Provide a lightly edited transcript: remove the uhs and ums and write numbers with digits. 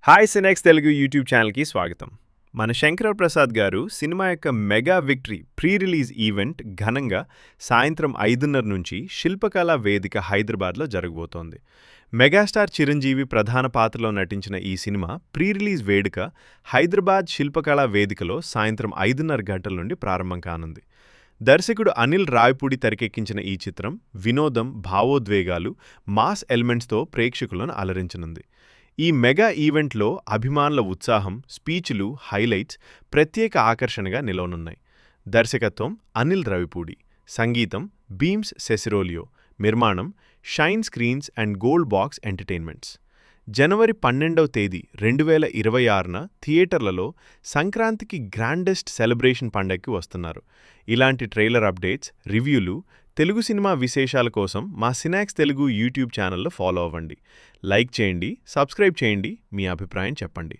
Hi సినెక్స్ Telugu YouTube ఛానల్కి స్వాగతం. మన శంకర ప్రసాద్ గారు సినిమా యొక్క mega victory pre release event ఘనంగా సాయంత్రం 5:30 నుంచి శిల్పకళా వేదిక హైదరాబాద్లో జరగబోతోంది. మెగాస్టార్ చిరంజీవి ప్రధాన పాత్రలో నటించిన ఈ సినిమా ప్రీ రిలీజ్ వేడుక హైదరాబాద్ శిల్పకళా వేదికలో సాయంత్రం 5:30 గంటల నుండి ప్రారంభం కానుంది. దర్శకుడు అనిల్ రావిపూడి తెరకెక్కించిన ఈ చిత్రం వినోదం, భావోద్వేగాలు, మాస్ ఎలిమెంట్స్తో ప్రేక్షకులను అలరించనుంది. ఈ మెగా ఈవెంట్లో అభిమానుల ఉత్సాహం, స్పీచ్లు, హైలైట్స్ ప్రత్యేక ఆకర్షణగా నిలవనున్నాయి. దర్శకత్వం అనిల్ రావిపూడి, సంగీతం బీమ్స్ సెసిరోలియో, నిర్మాణం Shine Screens and Gold Box Entertainments. జనవరి 12వ తేదీ 2026న థియేటర్లలో సంక్రాంతికి గ్రాండెస్ట్ సెలబ్రేషన్ పండగకి వస్తున్నారు. ఇలాంటి ట్రైలర్ అప్డేట్స్, రివ్యూలు, తెలుగు సినిమా విశేషాల కోసం మా సినాక్స్ తెలుగు యూట్యూబ్ ఛానల్లో ఫాలో అవ్వండి. లైక్ చేయండి, సబ్స్క్రైబ్ చేయండి, మీ అభిప్రాయం చెప్పండి.